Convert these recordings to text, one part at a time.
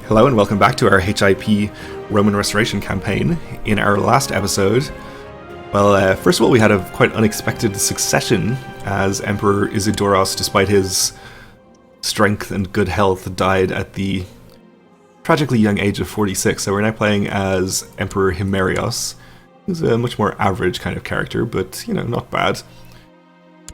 Hello and welcome back to our HIP Roman Restoration campaign. In our last episode, first of all we had a quite unexpected succession as Emperor Isidoros, despite his strength and good health, died at the tragically young age of 46, so we're now playing as Emperor Himerios, who's a much more average kind of character, but, you know, not bad.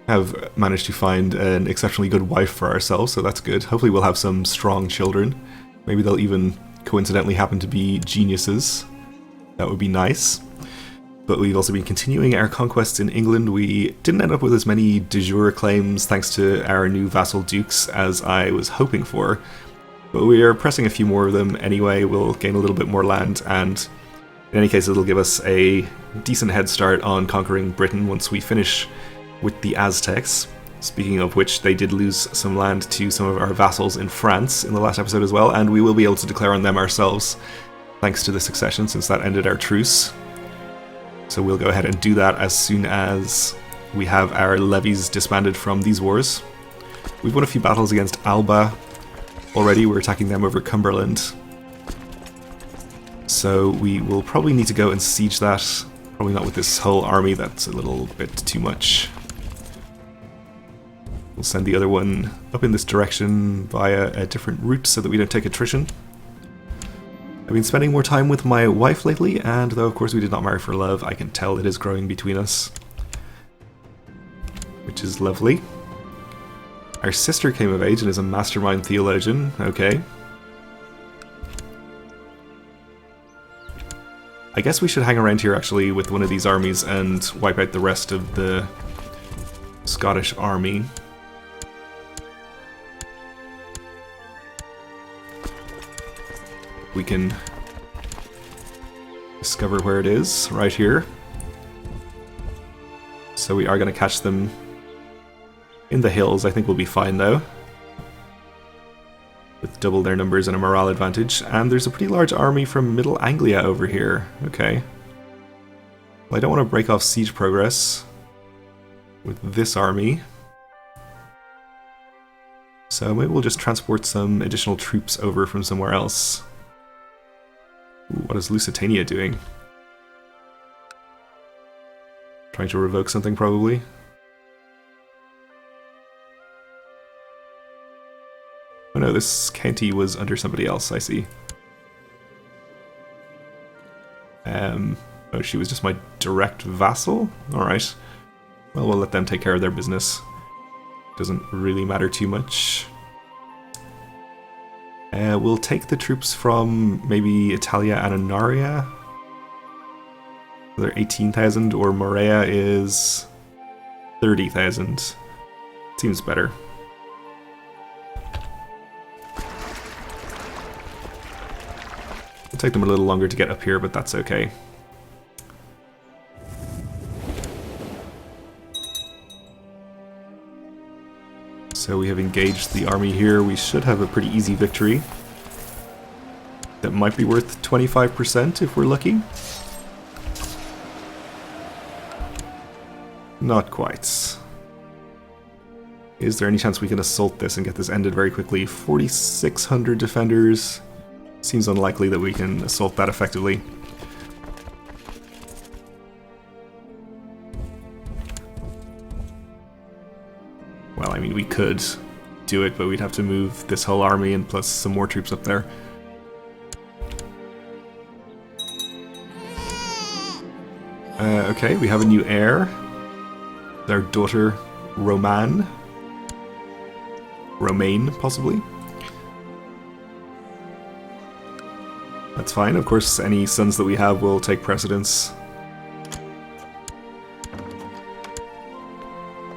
Have managed to find an exceptionally good wife for ourselves, so that's good. Hopefully we'll have some strong children. Maybe they'll even coincidentally happen to be geniuses. That would be nice. But we've also been continuing our conquests in England. We didn't end up with as many de jure claims thanks to our new vassal dukes as I was hoping for. But we are pressing a few more of them anyway. We'll gain a little bit more land, and in any case it'll give us a decent head start on conquering Britain once we finish with the Aztecs. Speaking of which, they did lose some land to some of our vassals in France in the last episode as well, and we will be able to declare on them ourselves thanks to the succession, since that ended our truce. So we'll go ahead and do that as soon as we have our levies disbanded from these wars. We've won a few battles against Alba already. We're attacking them over Cumberland. So we will probably need to go and siege that. Probably not with this whole army, that's a little bit too much. We'll send the other one up in this direction via a different route so that we don't take attrition. I've been spending more time with my wife lately, and though of course we did not marry for love, I can tell it is growing between us, which is lovely. Our sister came of age and is a mastermind theologian. Okay. I guess we should hang around here actually with one of these armies and wipe out the rest of the Scottish army. We can discover where it is, right here. So we are going to catch them in the hills. I think we'll be fine though, with double their numbers and a morale advantage. And there's a pretty large army from Middle Anglia over here. Okay. Well, I don't want to break off siege progress with this army, so maybe we'll just transport some additional troops over from somewhere else. Ooh, what is Lusitania doing? Trying to revoke something, probably. Oh no, this county was under somebody else, I see. Oh, she was just my direct vassal? Alright. Well, we'll let them take care of their business. Doesn't really matter too much. We'll take the troops from maybe Italia and Anaria. They're 18,000, or Morea is 30,000. Seems better. It'll take them a little longer to get up here, but that's okay. So we have engaged the army here. We should have a pretty easy victory. That might be worth 25% if we're lucky. Not quite. Is there any chance we can assault this and get this ended very quickly? 4,600 defenders. Seems unlikely that we can assault that effectively. Well, I mean, we could do it, but we'd have to move this whole army and plus some more troops up there. Okay, we have a new heir. Their daughter, Romaine, possibly. That's fine. Of course, any sons that we have will take precedence.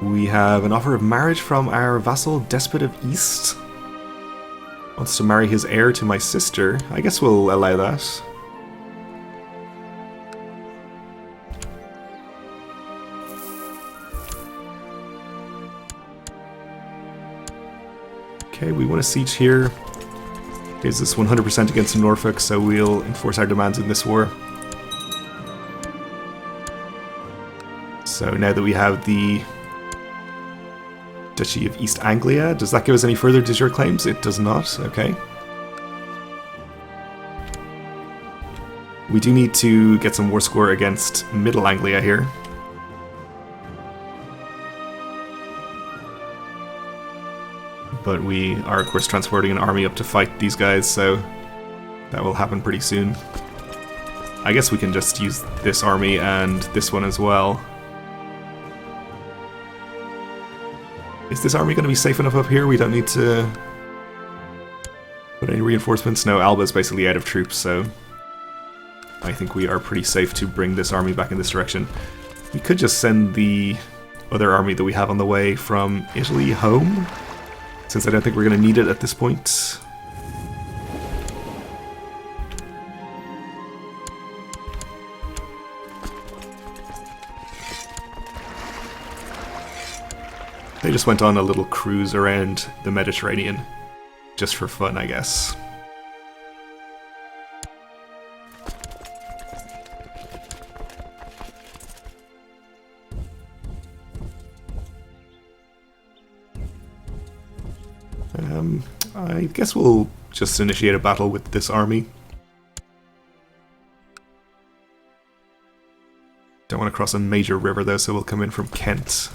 We have an offer of marriage from our vassal, Despot of East. Wants to marry his heir to my sister. I guess we'll allow that. Okay, we want a siege here. Is this 100% against Norfolk, so we'll enforce our demands in this war. So now that we have the Duchy of East Anglia. Does that give us any further de jure claims? It does not. Okay. We do need to get some war score against Middle Anglia here. But we are, of course, transporting an army up to fight these guys, so that will happen pretty soon. I guess we can just use this army and this one as well. Is this army going to be safe enough up here? We don't need to put any reinforcements. No, Alba's basically out of troops, so I think we are pretty safe to bring this army back in this direction. We could just send the other army that we have on the way from Italy home, since I don't think we're going to need it at this point. They just went on a little cruise around the Mediterranean, just for fun, I guess. I guess we'll just initiate a battle with this army. Don't want to cross a major river though, so we'll come in from Kent.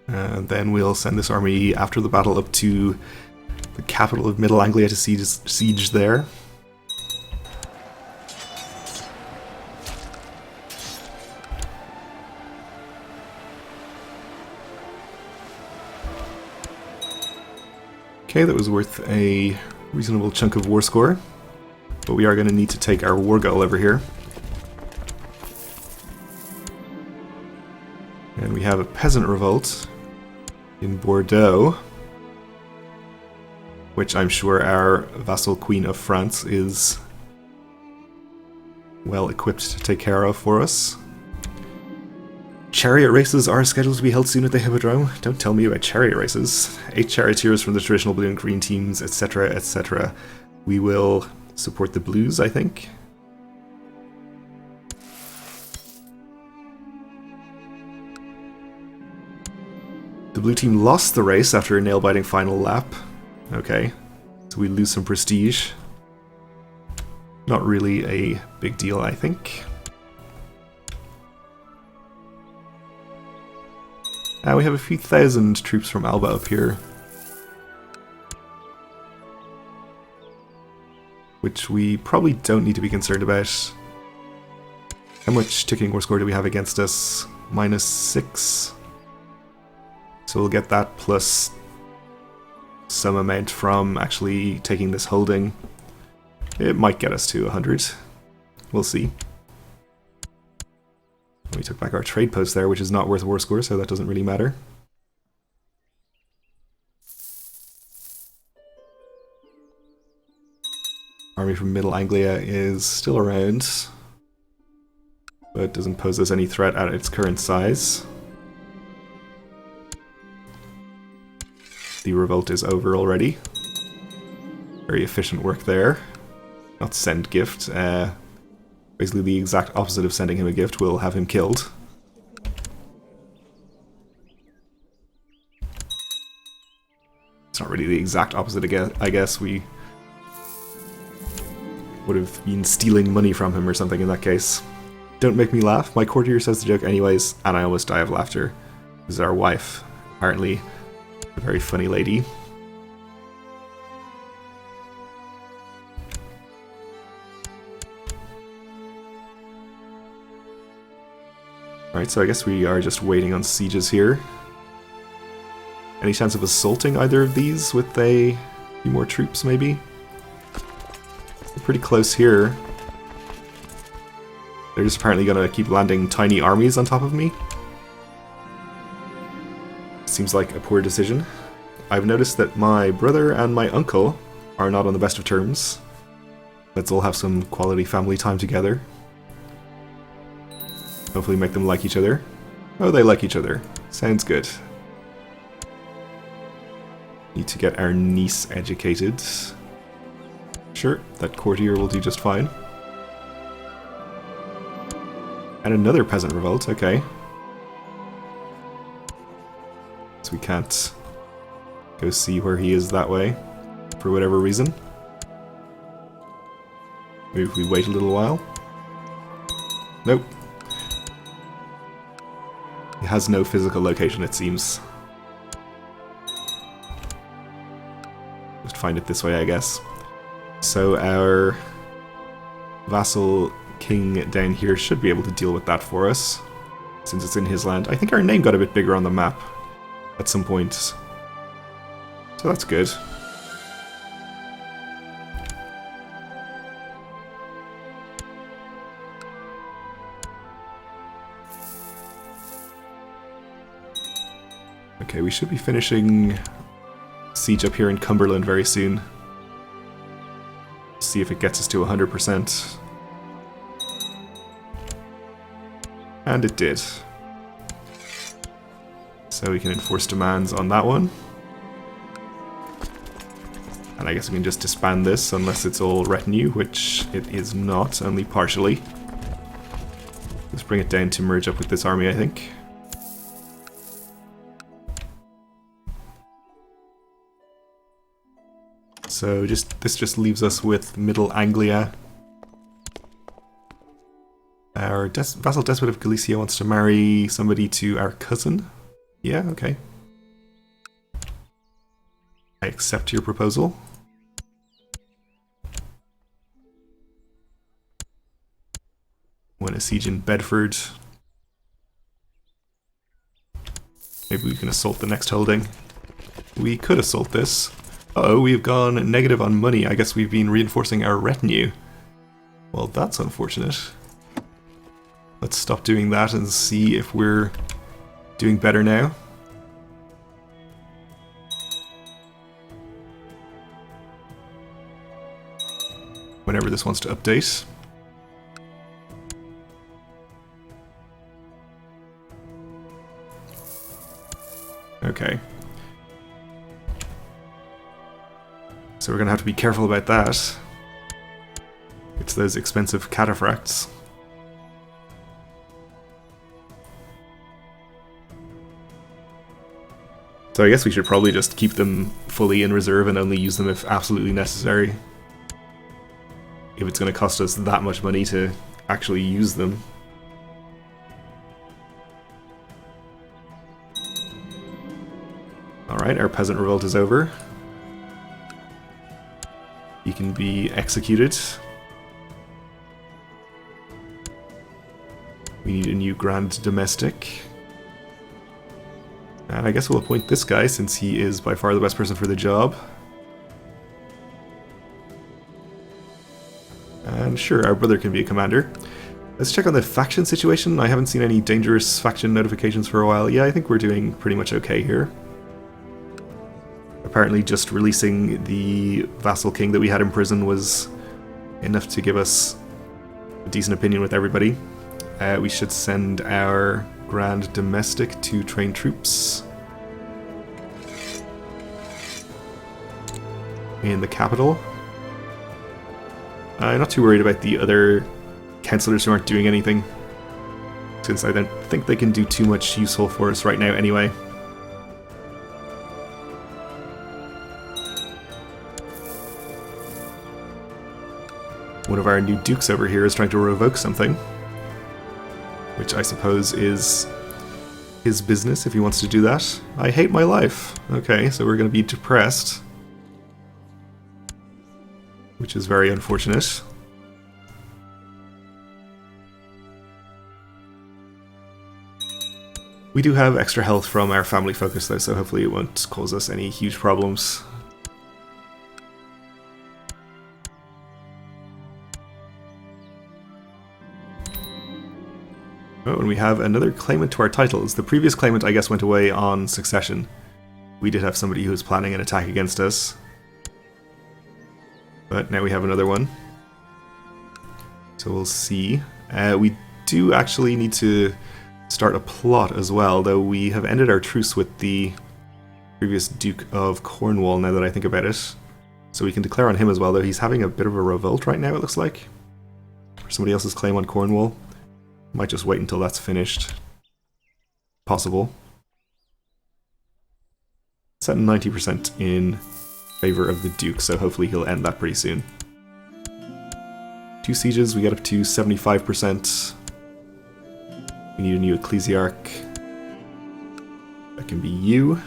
And then we'll send this army after the battle up to the capital of Middle Anglia to siege there. Okay, that was worth a reasonable chunk of war score, but we are going to need to take our war goal over here. And we have a peasant revolt in Bordeaux, which I'm sure our vassal Queen of France is well equipped to take care of for us. Chariot races are scheduled to be held soon at the Hippodrome. Don't tell me about chariot races. 8 charioteers from the traditional blue and green teams, etc., etc. We will support the blues, I think. The blue team lost the race after a nail-biting final lap. Okay, so we lose some prestige. Not really a big deal, I think. We have a few thousand troops from Alba up here, which we probably don't need to be concerned about. How much ticking war score do we have against us? -6. So we'll get that plus some amount from actually taking this holding. It might get us to 100. We'll see. We took back our trade post there, which is not worth war score, so that doesn't really matter. Army from Middle Anglia is still around, but doesn't pose us any threat at its current size. The revolt is over already. Very efficient work there. Not send gift. Basically the exact opposite of sending him a gift will have him killed. It's not really the exact opposite, I guess. We would have been stealing money from him or something in that case. Don't make me laugh. My courtier says the joke anyways, and I almost die of laughter. This is our wife, apparently. A very funny lady. Alright, so I guess we are just waiting on sieges here. Any chance of assaulting either of these with a few more troops, maybe? We're pretty close here. They're just apparently gonna keep landing tiny armies on top of me. Seems like a poor decision. I've noticed that my brother and my uncle are not on the best of terms. Let's all have some quality family time together. Hopefully make them like each other. Oh, they like each other. Sounds good. Need to get our niece educated. Sure, that courtier will do just fine. And another peasant revolt, okay. So we can't go see where he is that way, for whatever reason. Maybe if we wait a little while. Nope. He has no physical location, it seems. Just find it this way, I guess. So our vassal king down here should be able to deal with that for us, since it's in his land. I think our name got a bit bigger on the map at some point, so that's good. Okay, we should be finishing siege up here in Cumberland very soon. See if it gets us to 100%. And it did. So we can enforce demands on that one. And I guess we can just disband this unless it's all retinue, which it is not, only partially. Let's bring it down to merge up with this army, I think. So this just leaves us with Middle Anglia. Our vassal despot of Galicia wants to marry somebody to our cousin. Yeah, okay. I accept your proposal. Win a siege in Bedford. Maybe we can assault the next holding. We could assault this. Uh-oh, we've gone negative on money. I guess we've been reinforcing our retinue. Well, that's unfortunate. Let's stop doing that and see if we're doing better now. Whenever this wants to update. Okay. So we're going to have to be careful about that. It's those expensive cataphracts. So I guess we should probably just keep them fully in reserve and only use them if absolutely necessary. If it's going to cost us that much money to actually use them. Alright, our peasant revolt is over. He can be executed. We need a new Grand Domestic. And I guess we'll appoint this guy since he is by far the best person for the job. And sure, our brother can be a commander. Let's check on the faction situation. I haven't seen any dangerous faction notifications for a while. Yeah, I think we're doing pretty much okay here. Apparently just releasing the vassal king that we had in prison was enough to give us a decent opinion with everybody. We should send our Grand Domestic to train troops in the capital. I'm not too worried about the other councillors who aren't doing anything, since I don't think they can do too much useful for us right now anyway. One of our new dukes over here is trying to revoke something, which I suppose is his business if he wants to do that. I hate my life. Okay, so we're going to be depressed, which is very unfortunate. We do have extra health from our family focus though, so hopefully it won't cause us any huge problems. Oh, and we have another claimant to our titles. The previous claimant, I guess, went away on succession. We did have somebody who was planning an attack against us. But now we have another one. So we'll see. We do actually need to start a plot as well, though we have ended our truce with the previous Duke of Cornwall, now that I think about it. So we can declare on him as well, though he's having a bit of a revolt right now, it looks like. For somebody else's claim on Cornwall. Might just wait until that's finished. Possible. It's at 90% in favor of the Duke, so hopefully he'll end that pretty soon. 2 sieges, we get up to 75%. We need a new ecclesiarch. That can be you.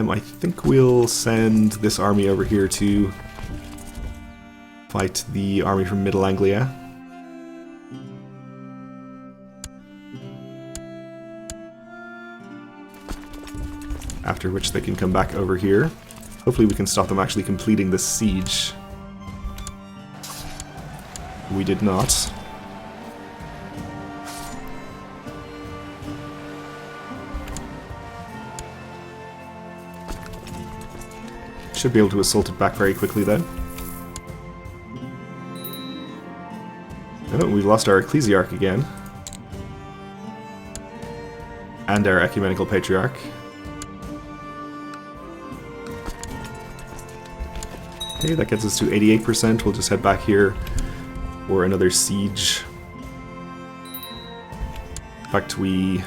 I think we'll send this army over here to fight the army from Middle Anglia. After which they can come back over here. Hopefully we can stop them actually completing this siege. We did not. Should be able to assault it back very quickly then. Oh, we lost our ecclesiarch again. And our ecumenical patriarch. Okay, that gets us to 88%. We'll just head back here for another siege. In fact, we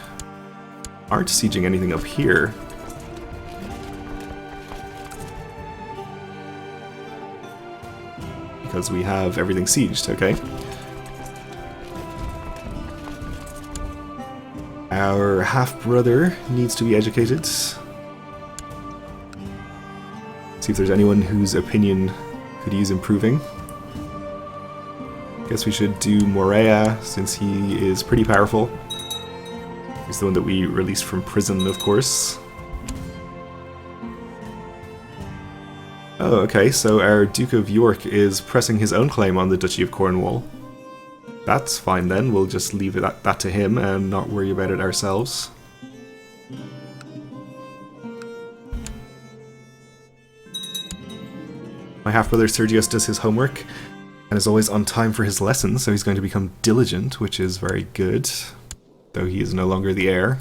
aren't sieging anything up here. Because we have everything sieged, okay. Our half-brother needs to be educated. See if there's anyone whose opinion could use improving. Guess we should do Morea, since he is pretty powerful. He's the one that we released from prison, of course. Oh, okay, so our Duke of York is pressing his own claim on the Duchy of Cornwall. That's fine then, we'll just leave that to him and not worry about it ourselves. My half-brother Sergius does his homework and is always on time for his lessons, so he's going to become diligent, which is very good, though he is no longer the heir.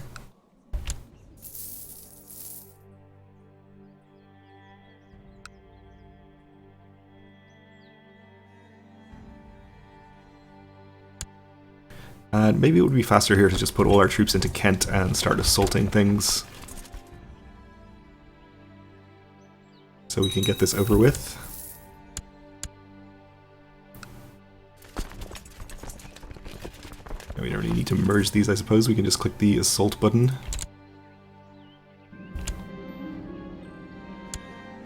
And maybe it would be faster here to just put all our troops into Kent and start assaulting things. So we can get this over with. And we don't really need to merge these, I suppose. We can just click the assault button.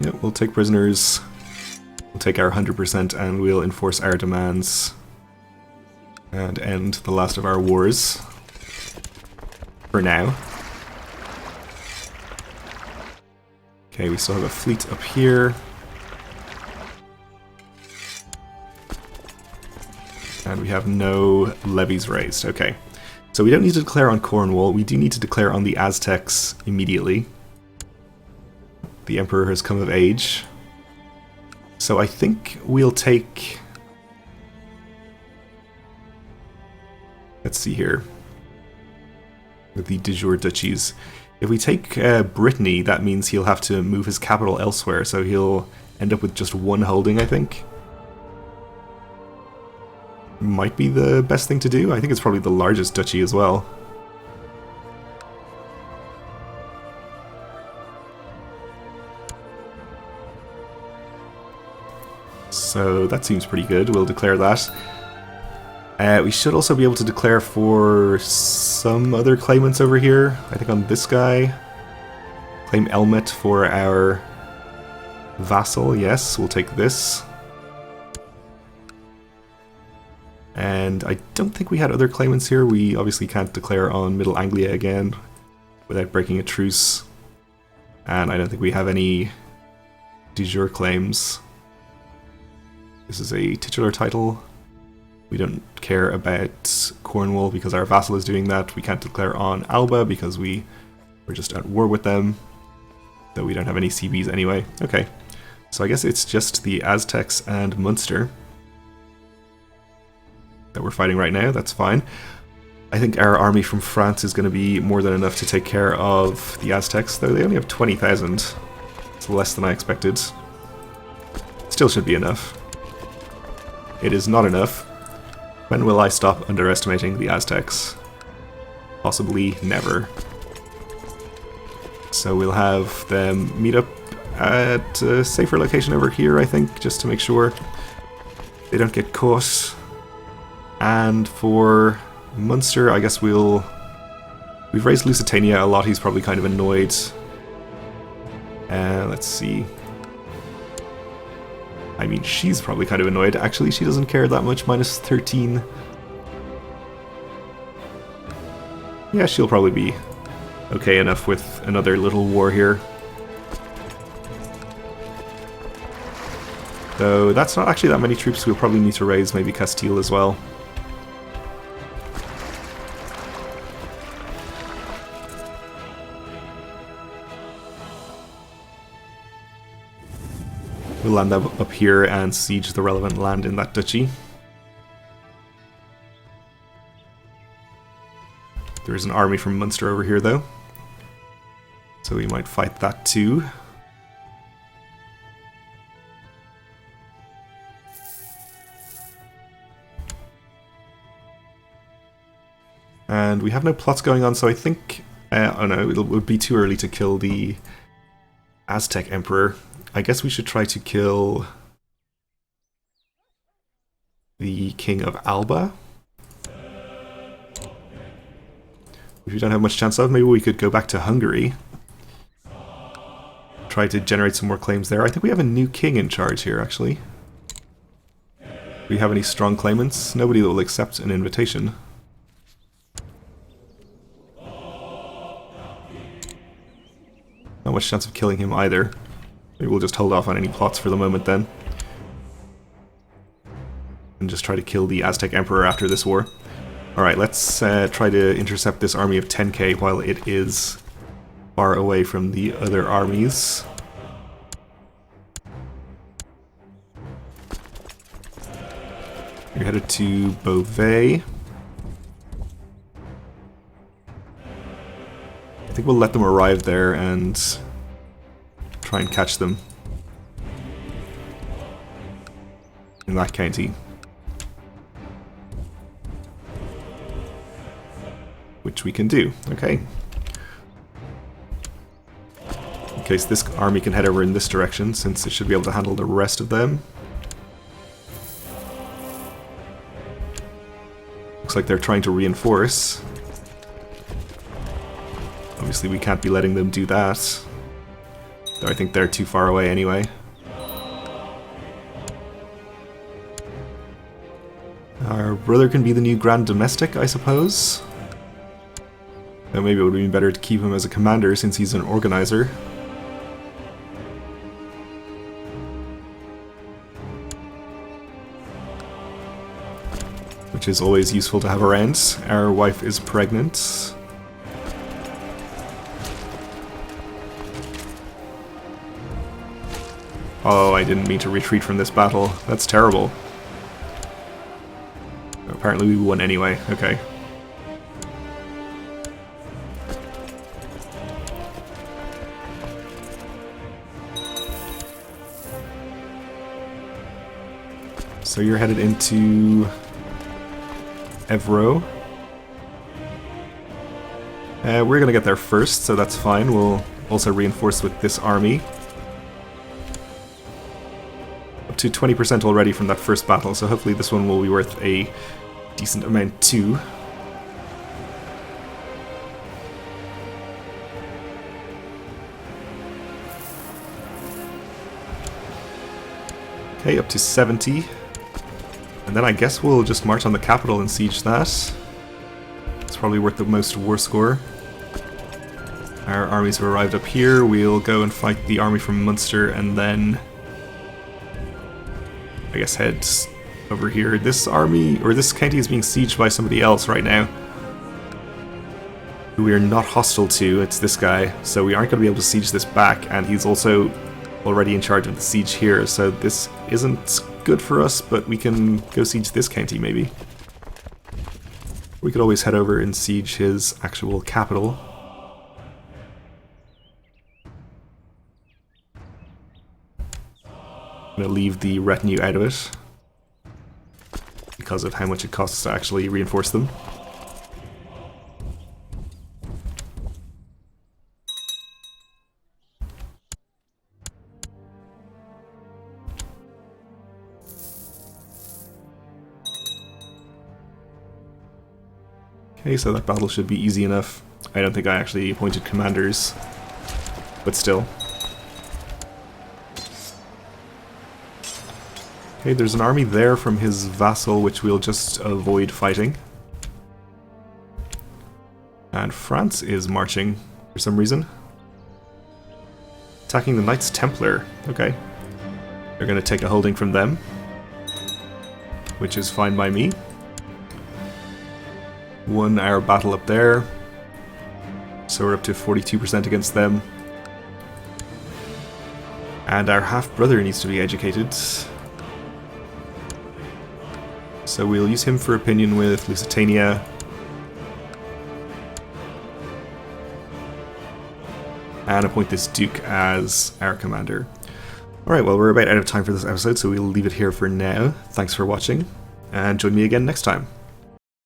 Yep, we'll take prisoners. We'll take our 100% and we'll enforce our demands. And end the last of our wars. For now. Okay, we still have a fleet up here. And we have no levies raised. Okay. So we don't need to declare on Cornwall. We do need to declare on the Aztecs immediately. The Emperor has come of age. So I think we'll take... Let's see here. With the de jure duchies. If we take Brittany, that means he'll have to move his capital elsewhere, so he'll end up with just one holding, I think. Might be the best thing to do. I think it's probably the largest duchy as well. So that seems pretty good. We'll declare that. We should also be able to declare for some other claimants over here. I think on this guy. Claim Elmet for our vassal. Yes, we'll take this. And I don't think we had other claimants here. We obviously can't declare on Middle Anglia again without breaking a truce. And I don't think we have any de jure claims. This is a titular title. We don't care about Cornwall because our vassal is doing that. We can't declare on Alba because we're just at war with them. Though we don't have any CBs anyway. Okay, so I guess it's just the Aztecs and Munster that we're fighting right now. That's fine. I think our army from France is going to be more than enough to take care of the Aztecs, though they only have 20,000. It's less than I expected. Still should be enough. It is not enough. When will I stop underestimating the Aztecs? Possibly never. So we'll have them meet up at a safer location over here, I think, just to make sure they don't get caught. And for Munster, I guess we've raised Lusitania a lot. He's probably kind of annoyed. Let's see. I mean, she's probably kind of annoyed. Actually, she doesn't care that much. Minus 13. Yeah, she'll probably be okay enough with another little war here. Though that's not actually that many troops. We'll probably need to raise maybe Castile as well. We'll land up here and siege the relevant land in that duchy. There is an army from Munster over here though, so we might fight that too. And we have no plots going on, so I think... oh no, it would be too early to kill the Aztec Emperor. I guess we should try to kill the King of Alba, which we don't have much chance of. Maybe we could go back to Hungary, try to generate some more claims there. I think we have a new king in charge here, actually. Do we have any strong claimants? Nobody that will accept an invitation. Not much chance of killing him either. Maybe we'll just hold off on any plots for the moment then. And just try to kill the Aztec Emperor after this war. Alright, let's try to intercept this army of 10k while it is far away from the other armies. You're headed to Beauvais. I think we'll let them arrive there and try and catch them in that county. Which we can do, okay. In case this army can head over in this direction, since it should be able to handle the rest of them. Looks like they're trying to reinforce. Obviously we can't be letting them do that. Though I think they're too far away anyway. Our brother can be the new Grand Domestic, I suppose. Though maybe it would be better to keep him as a commander since he's an organizer. Which is always useful to have around. Our wife is pregnant. Oh, I didn't mean to retreat from this battle. That's terrible. Apparently we won anyway. Okay. So you're headed into Evro. We're gonna get there first, so that's fine. We'll also reinforce with this army. Up to 20% already from that first battle, so hopefully this one will be worth a decent amount too. Okay, up to 70. And then I guess we'll just march on the capital and siege that. It's probably worth the most war score. Our armies have arrived up here. We'll go and fight the army from Munster and then I guess head over here. This army, or this county, is being sieged by somebody else right now, who we are not hostile to. It's this guy, so we aren't going to be able to siege this back, and he's also already in charge of the siege here, so this isn't good for us, but we can go siege this county maybe. We could always head over and siege his actual capital. I'm going to leave the retinue out of it because of how much it costs to actually reinforce them. Okay, so that battle should be easy enough. I don't think I actually appointed commanders, but still. Okay, there's an army there from his vassal, which we'll just avoid fighting. And France is marching for some reason. Attacking the Knights Templar. Okay. They're going to take a holding from them, which is fine by me. 1 hour battle up there. So we're up to 42% against them. And our half-brother needs to be educated. So we'll use him for opinion with Lusitania. And appoint this Duke as our commander. Alright, well, we're about out of time for this episode, so we'll leave it here for now. Thanks for watching, and join me again next time.